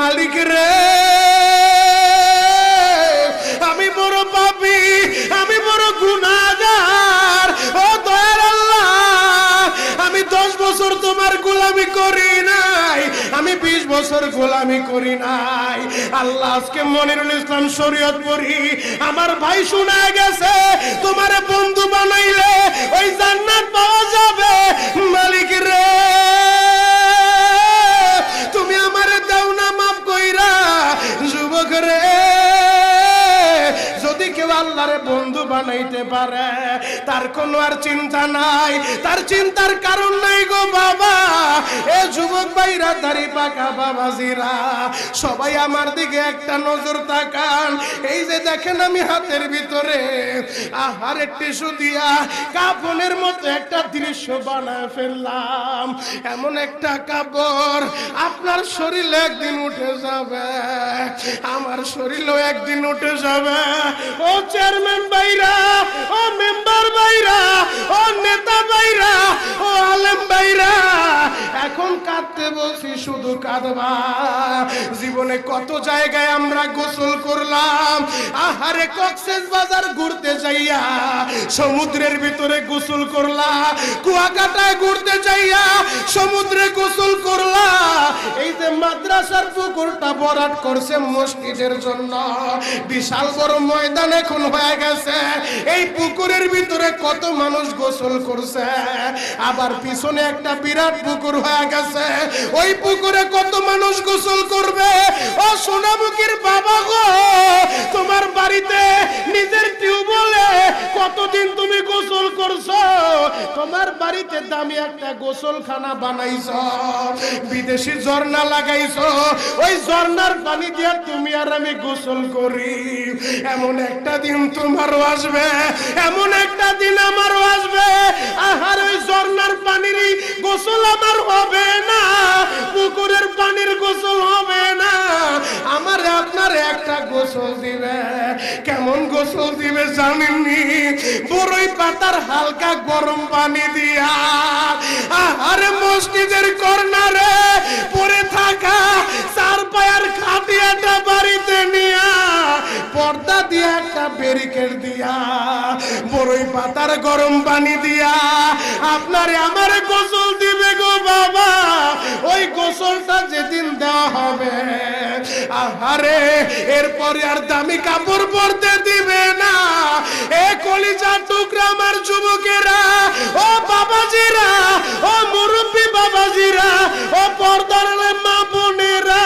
মালিক রে, আমি বড় পাপী, আমি বড় গুনাহগার। ও দয়ার আল্লাহ, আমি 10 বছর তোমার গোলামি করি নাই, আমি 20 বছর গোলামি করি নাই। আল্লাহ আজকে মনিরুল ইসলাম শরীয়তপুরী আমার ভাই শোনা গেছে, তোমারে বন্ধু বানাইলে ওই জান্নাত পাওয়া যাবে। মালিক রে, তুমি আমারে দাও না মাফ কইরা। যুবক রে, যদি কেউ আল্লাহরে বন্ধু বানাইতে পারে তার কোনো আর চিন্তা নাই, তার চিন্তার কারণ নাই গো বাবা। এ যুবক ভাইরা, দাড়ি পাকা বাবাজিরা, সবাই আমার দিকে একটা নজর তাকান। এই যে দেখেন আমি হাতের ভিতরে আহারের টিস্যু দিয়া কাফনের মতো একটা দৃশ্য বানায় ফেললাম। এমন একটা কাপড় আপনার শরীরে একদিন উঠে যাবে, আমার শরীরেও একদিন উঠে যাবে। ও চেয়ারম্যান ভাইরা, ও মেম্বার ভাইরা, ও নেতা ভাইরা, ও আলেম ভাইরা, এখন কাঁদতে বলছি, শুধু কাঁদবা। জীবনে কত জায়গায় আমরা গোসল করলাম। আহারে, কক্সবাজার ঘুরতে যাইয়া সমুদ্রের ভিতরে গোসল করলা, কুয়াকাটায় ঘুরতে যাইয়া সমুদ্রে গোসল করলা। এই যে মাদ্রাসার পুকুরটা ভরাট করছে মসজিদের জন্য, বিশাল বড় ময়দান এখন হয়ে গেছে। এই পুকুরের ভিতরে কত মানুষ গোসল করছে, আবার পিছনে একটা বিরাট পুকুর হয়ে গেছে, ওই পুকুরে কত মানুষ গোসল করবে। ও সোনামুখীর বাবা গো, তোমার বাড়িতে নিজের টিউবওয়েলে কতদিন তুমি গোসল করছো? তোমার বাড়িতে দামি একটা গোসলখানা বানাইছো, বিদেশি ঝর্ণা লাগাইছো, ওই ঝর্ণার পানি দিয়ে তুমি আর আমি গোসল করি। এমন একটা দিন তোমারও আসবে, এমন একটা দিন আমারও আসবে। আহার, ওই ঝর্ণার পানির গোসল আমার হবে না, পুকুরের পানির গোসল হবে না, আমার আপনার একটা গোসল দিবে। কেমন গোসল দিবে জানেননি? বড়ই পাতার হালকা গরম পানি দিয়া। আরে মসজিদের কর্নারে পড়ে থাকা 4 পায়ার খাটিয়াটা বাড়িতে নিয়া পর্দা দিয়া একটা ব্যারিকেড দিয়া বড়ই পাতার গরম পানি দিয়া আপনারে আমারে গোসল দিবে গো বাবা। ওই গোসলটা যেদিন দেওয়া হবে, আহারে, এরপরে আর দামি কাপড় পরতে দিবে না। এ কলিজার টুকরা আমার যুবকেরা, ও বাবাজিরা, ও মুরব্বী বাবাজিরা, ও পর্দার মা বোনেরা,